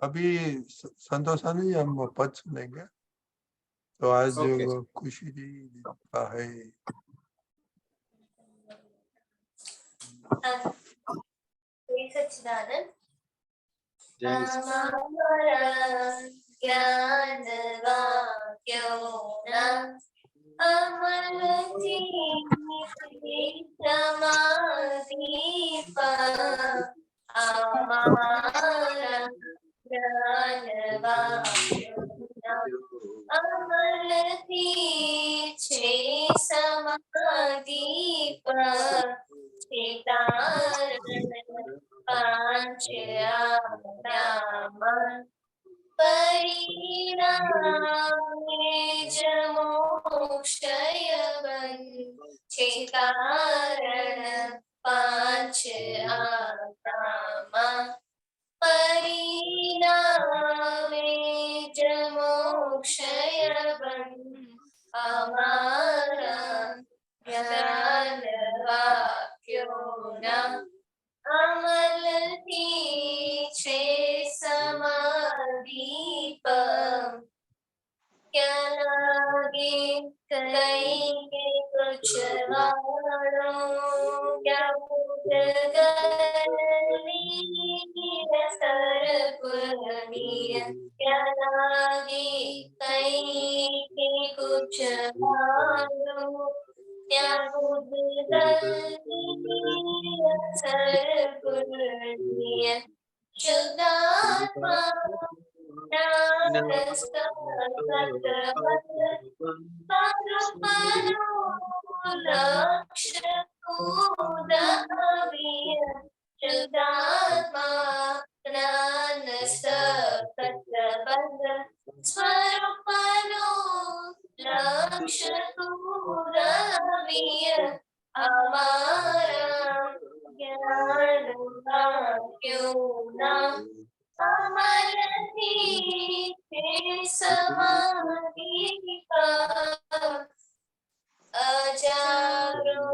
अभी संतोषा नहीं, हम पद सुनेंगे। तो आज खुशी जी का है। सच्चिदानंद हमारा ज्ञान वाक्यों न अमर समाधि पर हमारा ज्ञान वाक्यों न अमर छे समाधि पर पांच आयाम परिणामे ज मोक्षय बंधे कारण पांच आयाम परिणामे ज मोक्षय बंधे हमारा ज्ञान वाक्यों न अमल छे समाधि पर क्या लागे कहीं के कुछ वालों क्या क्या लागे कहीं के कुछ वालों क्या शुद्धात्मा शुद्धात्मा स्वरूपनो लक्ष्य हमारा ज्ञान वाक्यों न अमर समाधि पर अजागृति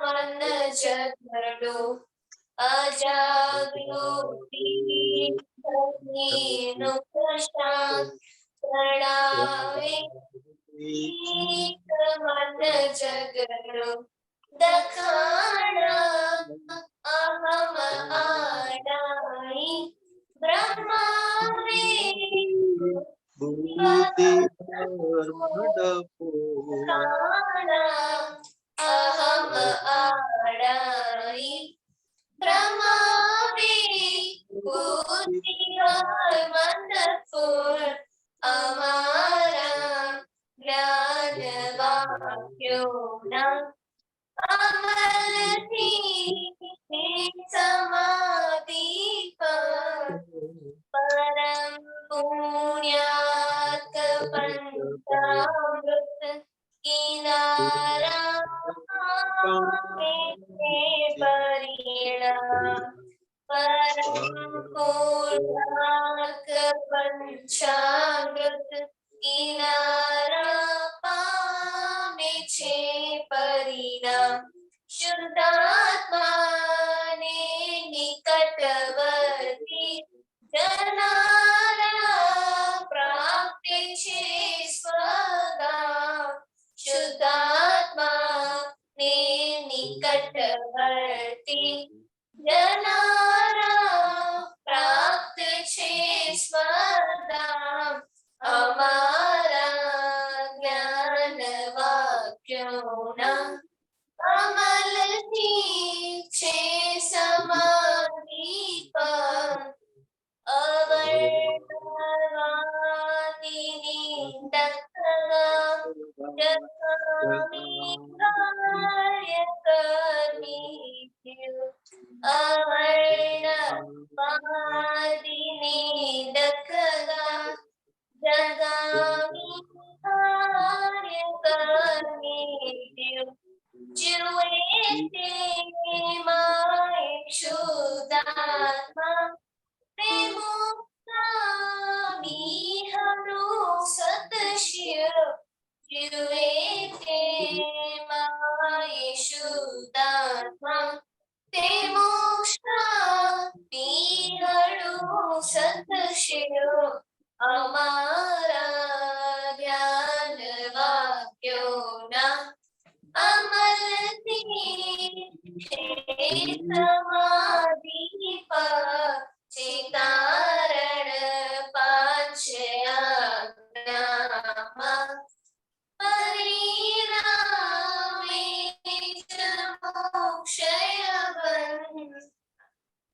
मन जगड़ो अजागृति मन जगड़ो दखाना अहम आडाई ब्रह्मावे अहम आडाई ब्रह्मावे मनपुर हमारा ज्ञान वाक्यों न अमर समाधि पर परम पुण्यात पंचामृत किनारा परिणाम परम पुण्यात पंचामृत किनारा पामे छे परिणाम शुद्धात्मा ने निकटवर्ती जनारा प्राप्त छे स्वगाम शुद्धात्मा ने निकटवर्ती जनारा प्राप्त छे स्वगाम हमारा ज्ञान वाक्यों न अमल छे समाधि पर अवर्णवादी कार्यकर्मी अवर्णवादी जगामी कार्यकर्मी जुए माय शुद्धात्मा प्रेमोक्तामी हरो सतशिव जुए माये शुद्धात्मा ते मोक्षापि हरु सतशिरो અમારા ધ્યાન વાક્યોના અમલથી સમાધિ પછી કારણ પાંચ આજ્ઞામાં પરિણામે જ મોક્ષય બંધ.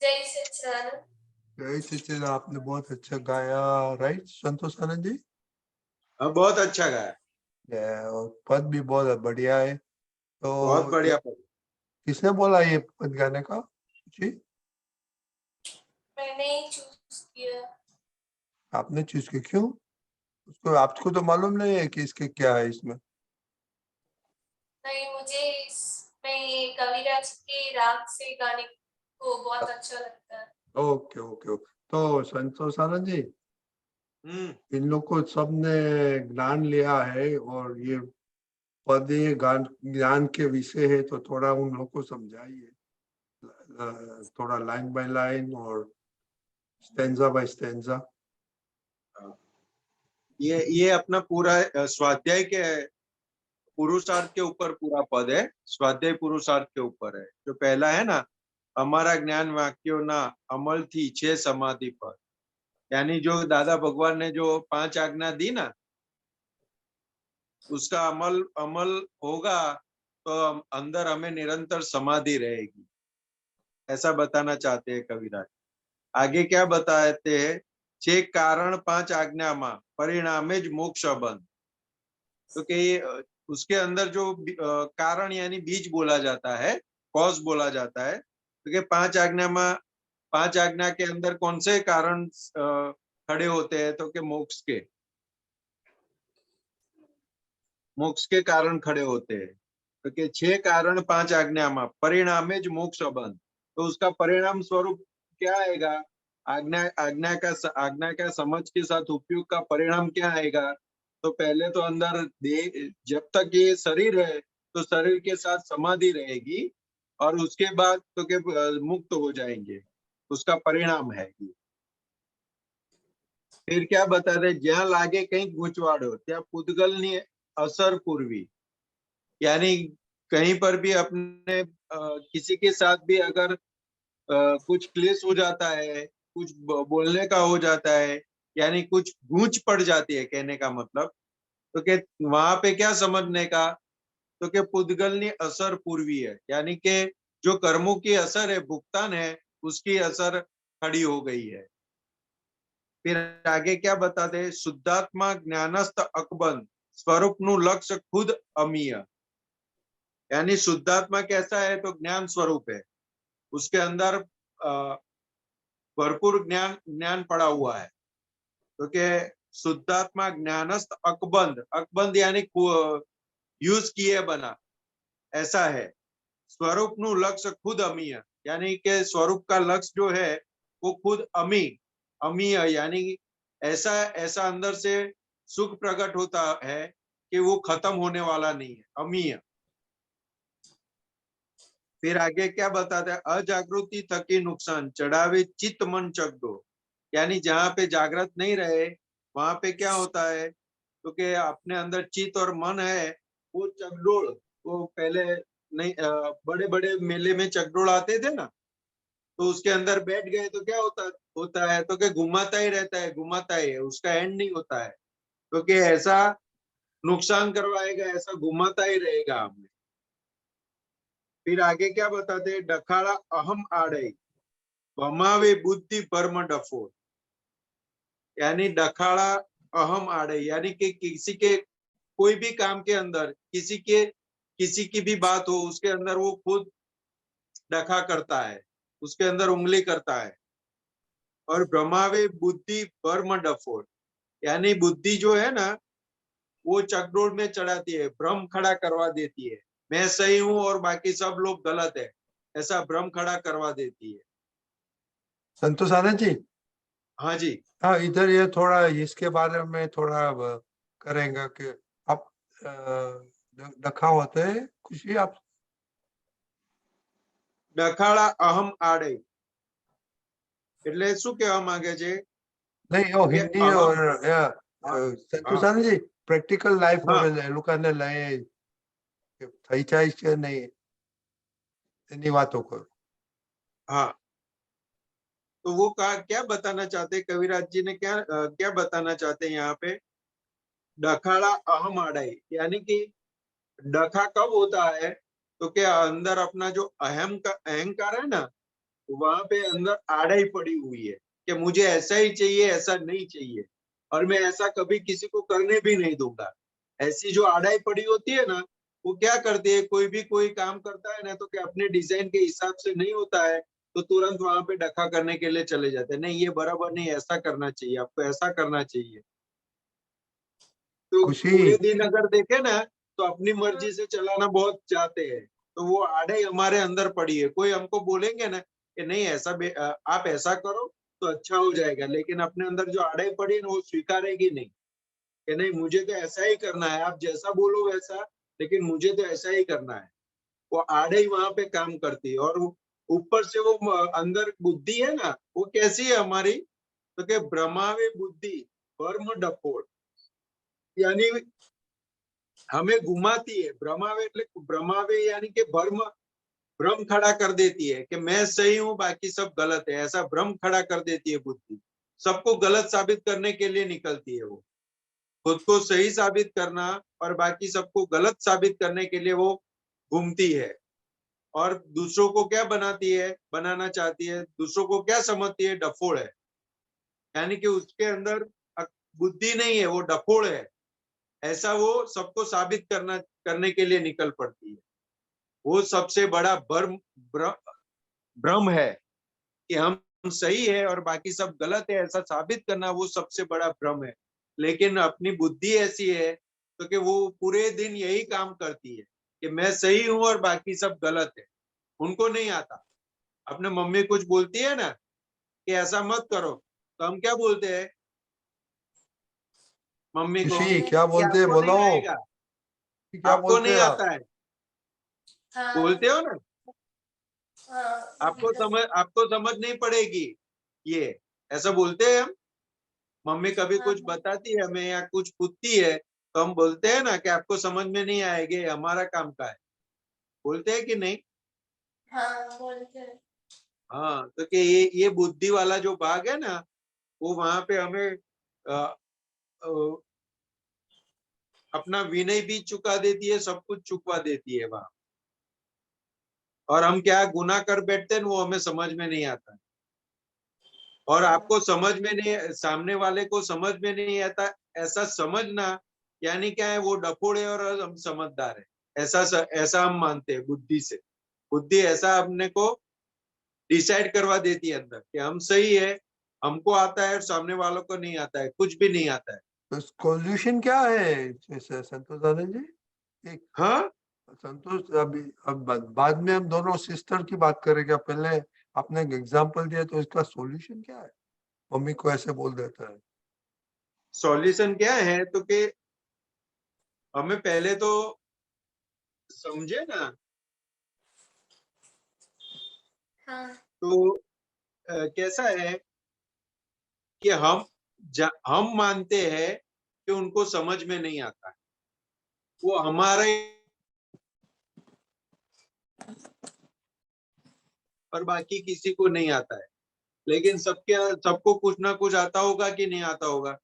જય સચ્ચિદાનંદ. जय सच्चिदानंद, आपने बहुत अच्छा गाया, राइट संतोष आनंद जी? हाँ, बहुत अच्छा गाया, और पद भी बहुत बढ़िया है। तो बहुत बढ़िया पद। किसने बोला ये पद गाने का जी? मैंने चूज किया। आपने चूज किया, क्यों? उसको आपको तो मालूम नहीं है कि इसके क्या है इसमें? नहीं, मुझे इसमें कविराज के राग से गाने को बहुत अच्छा लगता है। Okay okay okay. तो संतोष आनंद जी, इन लोग को सबने ज्ञान लिया है और ये पद ये ज्ञान के विषय है, तो थोड़ा उन लोग को समझाइए, थोड़ा लाइन बाय लाइन और स्टेंजा बाय स्टेंजा। ये अपना पूरा स्वाध्याय के पुरुषार्थ के ऊपर पूरा पद है, स्वाध्याय पुरुषार्थ के ऊपर है। जो पहला है ना, हमारा ज्ञान वाक्यों ना अमल थी छे समाधि पर, यानी जो दादा भगवान ने जो 5 आज्ञा दी ना, उसका अमल होगा तो अंदर हमें निरंतर समाधि रहेगी, ऐसा बताना चाहते हैं कविराज। आगे क्या बताते हैं? 6 कारण 5 आज्ञा में परिणामे ज मोक्ष बंध। तो कि उसके अंदर जो कारण यानी बीज बोला जाता है, कॉज बोला जाता है, तो कि 5 आज्ञा में 5 आज्ञा के अंदर कौन से कारण खड़े होते हैं? तो कि मोक्ष के कारण खड़े होते हैं। तो कि 6 कारण 5 आज्ञा में परिणामे ज मोक्ष बंध। तो उसका परिणाम स्वरूप क्या आएगा? आज्ञा का समझ के साथ उपयोग का परिणाम क्या आएगा? तो पहले तो अंदर जब तक ये शरीर है तो शरीर के साथ समाधि रहेगी, और उसके बाद तो के मुक्त हो जाएंगे, उसका परिणाम है ये। फिर क्या बता रहे? ज्યાં लागे कहीं गूंचवाड़ो ત્યાં પૂતગલની असर पूर्वी, यानी कहीं पर भी अपने किसी के साथ भी अगर कुछ क्लेश हो जाता है, कुछ बोलने का हो जाता है, यानी कुछ गूंच पड़ जाती है, कहने का मतलब तो कि वहां पे क्या समझने का? तो कि पुद्गलनी असर पूर्वी है, यानी कि जो कर्मों की असर है, भुगतान है, उसकी असर खड़ी हो गई है। फिर आगे क्या बताते हैं? शुद्धात्मा ज्ञानस्थ अकबंध स्वरूप नु लक्ष्य खुद अमीय, यानी शुद्धात्मा कैसा है? तो ज्ञान स्वरूप है, उसके अंदर भरपूर ज्ञान पड़ा हुआ है। तो कि शुद्धात्मा ज्ञानस्थ अकबंध यानी यूज किए बना, ऐसा है। स्वरूप नु लक्ष्य खुद अमीय, यानी कि स्वरूप का लक्ष्य जो है वो खुद अमीय, यानी ऐसा अंदर से सुख प्रकट होता है कि वो खत्म होने वाला नहीं है, अमीय। फिर आगे क्या बताते हैं? अजागृति थकी नुकसान चढ़ावे चित्त मन चकडो, यानी जहाँ पे जागृत नहीं रहे वहां पे क्या होता है? तो कि अपने अंदर चित्त और मन है वो चकडोल, वो पहले नहीं, बड़े बड़े मेले में चकडोल आते थे ना, तो उसके अंदर बैठ गए तो क्या होता है? तो कि घुमाता ही रहता है, घुमाता ही है, उसका एंड नहीं होता है। तो कि ऐसा नुकसान करवाएगा, ऐसा घुमाता ही रहेगा हमें। फिर आगे क्या बताते हैं? डखाड़ा अहम आड़े भमावे बुद्धि भर्म डफोर, यानी डखाड़ा अहम आड़े, यानी कि किसी के कोई भी काम के अंदर किसी की भी बात हो, उसके अंदर वो खुद डखा करता है, उसके अंदर उंगली करता है। और भ्रमावे बुद्धि भर्म डफोर, यानी बुद्धि जो है ना वो चकडोल में चढ़ाती है, भ्रम खड़ा करवा देती है, मैं सही हूं और बाकी सब लोग गलत है, ऐसा भ्रम खड़ा करवा देती है। संतोष आनंद जी, हाँ जी, हाँ इधर ये थोड़ा इसके बारे में थोड़ा करेंगे कि आप ડખા હોતે હૈ ખુશી આપ ડખાડા અહમ આડે એટલે શું કહેવા માંગે છે નહીં ઓ કે હિન્દી અહમ और હા, સંતોષ હા, આનંદજી પ્રેક્ટિકલ લાઈફ હા, હવે એ લોકોને લઈ થઈ જાય છે નહીં એની વાતો કરો हाँ। तो वो क्या बताना चाहते हैं कविराज जी ने क्या बताना चाहते हैं यहाँ पे डखाड़ा अहम आड़ाई यानी कि डखा कब होता है तो क्या अंदर अपना जो अहंकार है ना वहां पे अंदर आड़ाई पड़ी हुई है कि मुझे ऐसा ही चाहिए ऐसा नहीं चाहिए और मैं ऐसा कभी किसी को करने भी नहीं दूंगा। ऐसी जो आड़ाई पड़ी होती है ना वो क्या करती है कोई भी कोई काम करता है ना तो क्या अपने डिजाइन के हिसाब से नहीं होता है तो तुरंत वहां पे डखा करने के लिए चले जाते हैं नहीं ये बराबर नहीं ऐसा करना चाहिए आपको ऐसा करना चाहिए। तो खुशी पूरे दिन अगर देखे ना तो अपनी मर्जी से चलाना बहुत चाहते हैं तो वो आड़े हमारे अंदर पड़ी है कोई हमको बोलेंगे ना कि नहीं ऐसा आप ऐसा करो तो अच्छा हो जाएगा लेकिन अपने अंदर जो आड़े पड़ी है ना वो स्वीकारेगी नहीं कि नहीं मुझे तो ऐसा ही करना है आप जैसा बोलो वैसा लेकिन मुझे तो ऐसा ही करना है। वो आड़े ही वहां पे काम करती है और ऊपर से वो अंदर बुद्धि है ना वो कैसी है हमारी तो कि भ्रमावे बुद्धि भर्म डपोड़ यानी हमें घुमाती है भ्रमावे એટલે भ्रमावे यानी कि भ्रम खड़ा कर देती है कि मैं सही हूं बाकी सब गलत है ऐसा भ्रम खड़ा कर देती है बुद्धि सबको गलत साबित करने के लिए निकलती है वो खुद को सही साबित करना और बाकी सबको गलत साबित करने के लिए वो घूमती है और दूसरों को क्या बनाती है बनाना चाहती है दूसरों को क्या समझती है डफोड़ है यानी कि उसके अंदर बुद्धि नहीं है वो डफोड़ है ऐसा वो सबको साबित करने के लिए निकल पड़ती है। वो सबसे बड़ा भ्रम है कि हम सही है और बाकी सब गलत है ऐसा साबित करना वो सबसे बड़ा भ्रम है। लेकिन अपनी बुद्धि ऐसी है तो कि वो पूरे दिन यही काम करती है कि मैं सही हूं और बाकी सब गलत है उनको नहीं आता। अपने मम्मी कुछ बोलती है ना कि ऐसा मत करो तो हम क्या बोलते हैं मम्मी को खुशी क्या कि बोलते हैं आपको नहीं बोलो आएगा क्या आपको बोलते नहीं हैं आप आता है हाँ बोलते हो ना हाँ मम्मी का आपको समझ नहीं पड़ेगी ये ऐसा बोलते हैं हम। मम्मी कभी हाँ कुछ बताती है हमें या कुछ पूछती है तो हम बोलते हैं ना कि आपको समझ में नहीं आएगी हमारा काम का है बोलते हैं कि नहीं। हाँ बोलते हैं हाँ तो कि ये बुद्धि वाला जो भाग है ना वो वहां पे हमें अ, अ, अपना विनय भी चुका देती है सब कुछ चुकवा देती है वहां और हम क्या गुनाह कर बैठते हैं वो हमें समझ में नहीं आता और आपको समझ में नहीं सामने वाले को समझ में नहीं आता ऐसा समझना यानी क्या है वो डफोड़े और हम समझदार है ऐसा हम मानते हैं बुद्धि से बुद्धि ऐसा अपने को डिसाइड करवा देती है अंदर कि हम सही है हमको आता है और सामने वालों को नहीं आता है कुछ भी नहीं आता है। तो सॉल्यूशन क्या है संतोष आनंद जी एक हाँ संतोष अभी अब बाद में हम दोनों सिस्टर की बात करेंगे पहले आपने एक एग्जांपल दिया तो इसका सॉल्यूशन क्या है मम्मी को ऐसे बोल देता है सॉल्यूशन क्या है तो कि हमें पहले तो समझे ना हाँ तो कैसा है कि हम मानते हैं कि उनको समझ में नहीं आता है वो हमारे और बाकी किसी को नहीं आता है लेकिन सबको कुछ ना कुछ आता होगा कि नहीं आता होगा।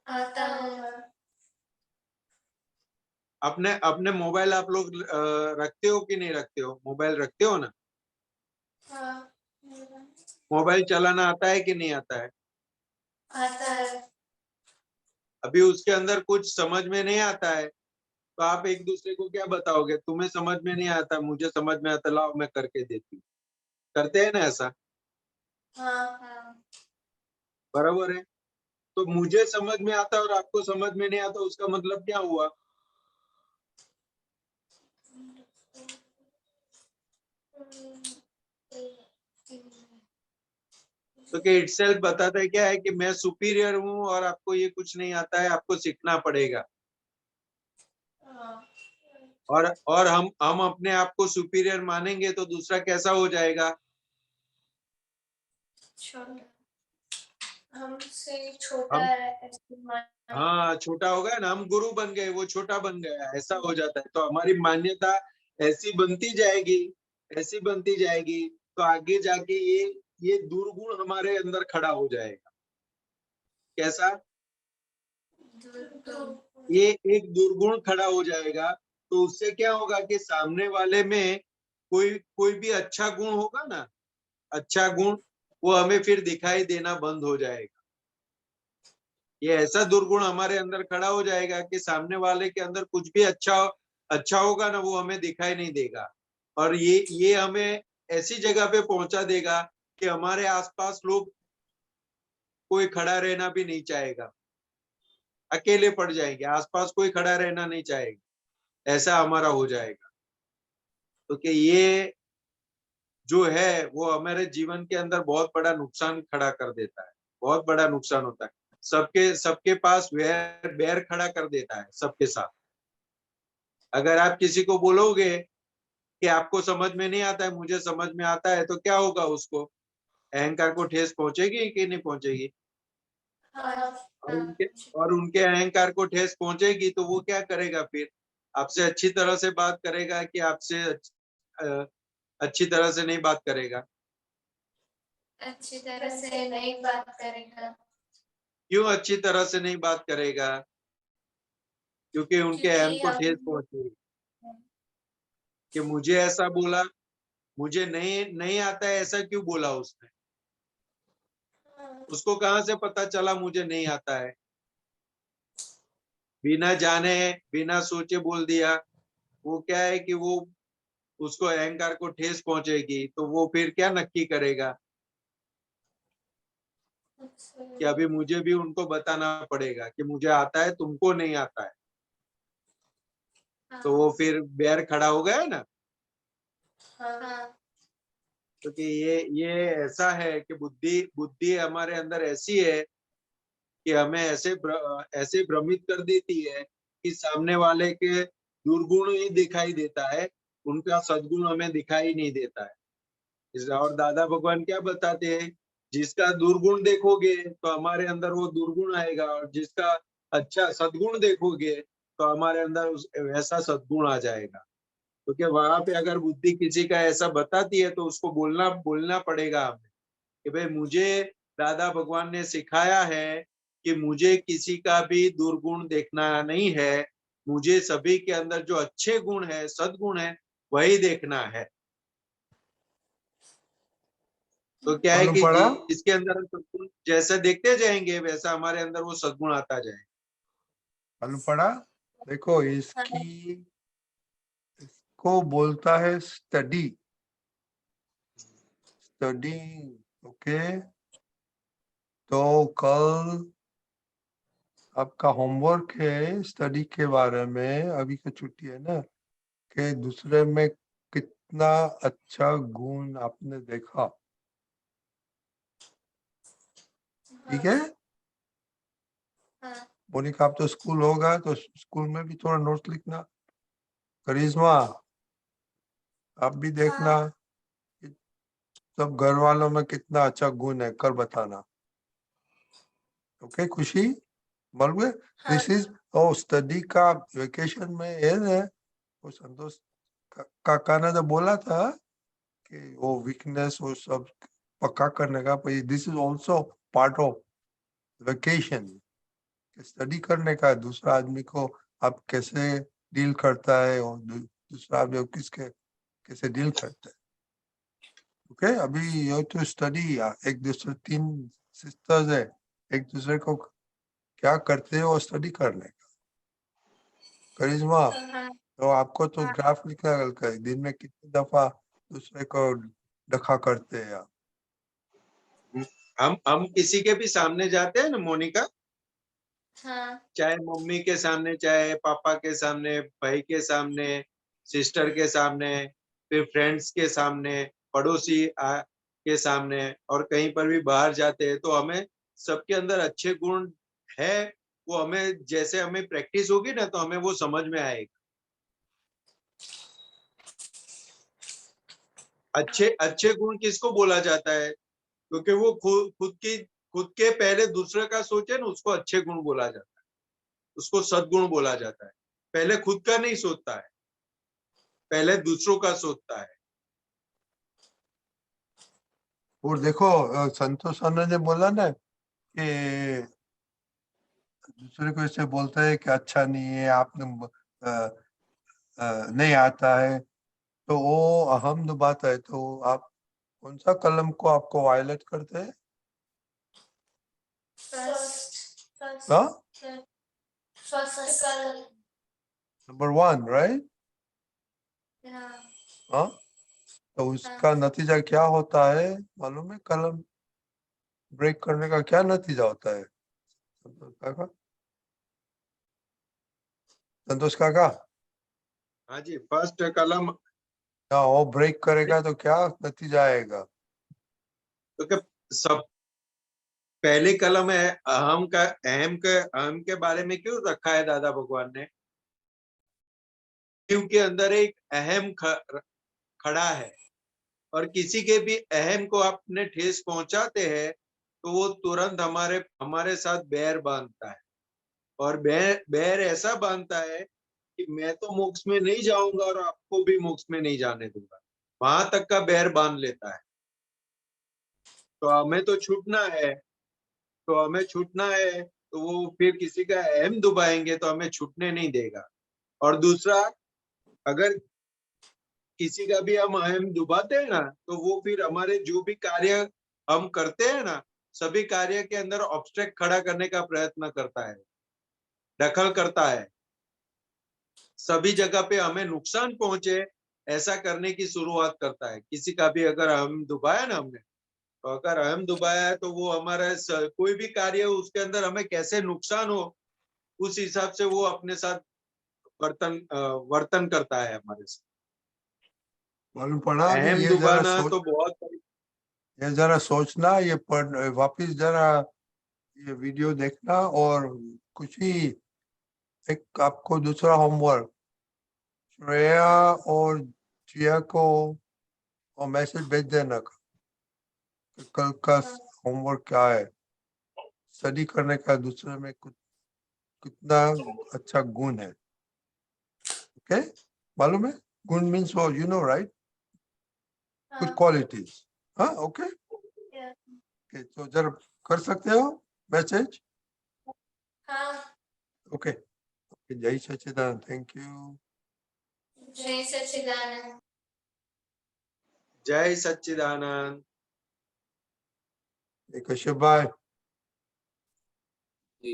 आता है अपने अपने मोबाइल आप लोग रखते हो कि नहीं रखते हो मोबाइल रखते हो ना हाँ मोबाइल चलाना आता है कि नहीं आता है। आता है अभी उसके अंदर कुछ समझ में नहीं आता है तो आप एक दूसरे को क्या बताओगे तुम्हें समझ में नहीं आता मुझे समझ में आता लाओ मैं करके देती हूँ करते हैं ना ऐसा हाँ हाँ बराबर है। तो मुझे समझ में आता और आपको समझ में नहीं आता उसका मतलब क्या हुआ तो कि इटसेल्फ बताता है क्या है कि मैं सुपीरियर हूँ और आपको ये कुछ नहीं आता है आपको सीखना पड़ेगा। हाँ और हम अपने आप को सुपीरियर मानेंगे तो दूसरा कैसा हो जाएगा? हमसे छोटा हम है ऐसे हाँ, छोटा हो गया ना, हम गुरु बन गए, वो छोटा बन गया, ऐसा हो जाता है। तो हमारी मान्यता ऐसी बनती जाएगी, ऐसी बनती जाएगी, तो आगे जाके ये दुर्गुण हमारे अंदर खड़ा हो जाएगा। कैसा? ये एक दुर्गुण खड़ा हो जाएगा। तो उससे क्या होगा कि सामने वाले में कोई कोई भी अच्छा गुण होगा ना, अच्छा गुण, वो हमें फिर दिखाई देना बंद हो जाएगा। ये ऐसा दुर्गुण हमारे अंदर खड़ा हो जाएगा कि सामने वाले के अंदर कुछ भी अच्छा होगा ना, वो हमें दिखाई नहीं देगा। और ये हमें ऐसी जगह पे पहुंचा देगा कि हमारे आसपास लोग कोई खड़ा रहना भी नहीं चाहेगा, अकेले पड़ जाएंगे, आसपास कोई खड़ा रहना नहीं चाहेगा, ऐसा हमारा हो जाएगा। तो कि ये जो है वो हमारे जीवन के अंदर बहुत बड़ा नुकसान खड़ा कर देता है, बहुत बड़ा नुकसान होता है। सबके सबके पास बैर बैर खड़ा कर देता है सबके साथ। अगर आप किसी को बोलोगे कि आपको समझ में नहीं आता है, मुझे समझ में आता है, तो क्या होगा? उसको अहंकार को ठेस पहुंचेगी कि नहीं पहुंचेगी? और उनके और उनके अहंकार को ठेस पहुंचेगी तो वो क्या करेगा फिर? आपसे अच्छी तरह से बात करेगा कि आपसे अच्छी तरह से नहीं बात करेगा? अच्छी तरह से नहीं बात करेगा क्यों अच्छी तरह से नहीं बात करेगा? क्योंकि उनके अहम क्योंकि को ठेस हम पहुंचेगी कि मुझे ऐसा बोला, मुझे नहीं नहीं आता है, ऐसा क्यों बोला उसने? उसको कहाँ से पता चला मुझे नहीं आता है? बिना जाने, बिना सोचे बोल दिया। वो क्या है कि वो उसको अहंकार को ठेस पहुंचेगी, तो वो फिर क्या नक्की करेगा कि अभी मुझे भी उनको बताना पड़ेगा कि मुझे आता है, तुमको नहीं आता है। तो वो फिर बैर खड़ा हो गया ना। क्योंकि ये ऐसा है कि बुद्धि बुद्धि हमारे अंदर ऐसी है कि हमें ऐसे भ्रमित कर देती है कि सामने वाले के दुर्गुण ही दिखाई देता है, उनका सद्गुण हमें दिखाई नहीं देता है। और दादा भगवान क्या बताते हैं? जिसका दुर्गुण देखोगे तो हमारे अंदर वो दुर्गुण आएगा, और जिसका अच्छा सद्गुण देखोगे तो हमारे अंदर वैसा सद्गुण आ जाएगा। क्योंकि वहां पे अगर बुद्धि किसी का ऐसा बताती है तो उसको बोलना बोलना पड़ेगा हमें कि भाई मुझे दादा भगवान ने सिखाया है कि मुझे किसी का भी दुर्गुण देखना नहीं है, मुझे सभी के अंदर जो अच्छे गुण है, सद्गुण है, वही देखना है। तो क्या है मालूम कि पड़ा? जिसके अंदर हम सद्गुण जैसा देखते जाएंगे वैसा हमारे अंदर वो सद्गुण आता जाएगा। मालूम पड़ा? देखो, इसको बोलता है स्टडी। स्टडी। ओके। तो कल आपका होमवर्क है स्टडी के बारे में, अभी की छुट्टी है ना, कि दूसरे में कितना अच्छा गुण आपने देखा। ठीक है मोनिका? आप तो स्कूल होगा तो स्कूल में भी थोड़ा नोट लिखना। करिश्मा, आप भी देखना कि सब घर वालों में कितना अच्छा गुण है, कर बताना। ओके खुशी? मालूम है? दिस इज स्टडी का वेकेशन में है ना, वो संतोष काका ने तो बोला था कि वो वीकनेस वो सब पक्का करने का, पर this is also part of vacation. Study करने का दूसरा आदमी को आप कैसे डील करता है, और दूसरा आदमी किसके कैसे डील करता है। ओके अभी यू टू स्टडी। एक दूसरे 3 सिस्टर्स है, एक दूसरे को क्या करते हो स्टडी करने का। करिश्मा, तो आपको तो ग्राफ निकाल कर दिन में कितनी दफा दूसरे को धक्का करते हैं आप। हम किसी के भी सामने जाते हैं ना मोनिका, चाहे मम्मी के सामने, चाहे पापा के सामने, भाई के सामने, सिस्टर के सामने, फिर फ्रेंड्स के सामने, पड़ोसी के सामने, और कहीं पर भी बाहर जाते हैं तो हमें सबके अंदर अच्छे गुण है, वो हमें जैसे हमें प्रैक्टिस होगी ना तो हमें वो समझ में आएगा। अच्छे अच्छे गुण किसको बोला जाता है? क्योंकि वो खुद के पहले दूसरे का सोचे ना, उसको अच्छे गुण बोला जाता है, उसको सद्गुण बोला जाता है। पहले खुद का नहीं सोचता है, पहले दूसरों का सोचता है। और देखो संतोष आनंद ने बोला ना कि दूसरे को ऐसे बोलता है कि अच्छा नहीं है, आपने नहीं आता है, तो वो अहम बात है। तो आप कौन सा कलम को आपको वायलेट करते हैं? हाँ, नंबर 1, राइट? हाँ, तो उसका नतीजा क्या होता है मालूम है? कलम ब्रेक करने का क्या नतीजा होता है संतोष काका? संतोष काका, हाँ जी, फर्स्ट कलम वो ब्रेक करेगा तो क्या नतीजा आएगा? तो सब पहली कलम है अहम के बारे में क्यों रखा है दादा भगवान ने? क्योंकि अंदर एक अहम खड़ा है, और किसी के भी अहम को आपने ठेस पहुंचाते हैं तो वो तुरंत हमारे हमारे साथ बैर बांधता है, और बैर ऐसा बांधता है कि मैं तो मोक्ष में नहीं जाऊंगा और आपको भी मोक्ष में नहीं जाने दूंगा, वहां तक का बैर बांध लेता है। तो हमें तो छूटना है, तो वो फिर किसी का अहम दुबाएंगे तो हमें छूटने नहीं देगा। और दूसरा, अगर किसी का भी हम अहम दुबाते हैं ना, तो वो फिर हमारे जो भी कार्य हम करते हैं ना, सभी कार्य के अंदर ऑब्स्ट्रक्ट खड़ा करने का प्रयत्न करता है, दखल करता है, सभी जगह पे हमें नुकसान पहुंचे ऐसा करने की शुरुआत करता है। किसी का भी अगर अहम दुबाया ना हमने, तो अगर अहम दुबाया है तो वो हमारा कोई भी कार्य हो उसके अंदर हमें कैसे नुकसान हो, उस हिसाब से वो अपने साथ वर्तन करता है हमारे साथ। मालूम पड़ा? अभी अहम ये जरा दुबाना सोच, तो बहुत ये जरा सोचना, ये पढ़ वापिस जरा ये वीडियो देखना, और कुछ ही एक आपको दूसरा होमवर्क, श्रेया और जिया को और मैसेज भेज देना कि कल का होमवर्क क्या है, स्टडी करने का दूसरे में कुछ कितना अच्छा गुण है। ओके, मालूम है? गुण मीन्स वो, you know, right? Good qualities. हाँ, ओके, तो जरा कर सकते हो मैसेज? ओके, जय सच्चिदानंद, थैंक यू। जय सच्चिदानंद। जय सच्चिदानंद। एक बाय।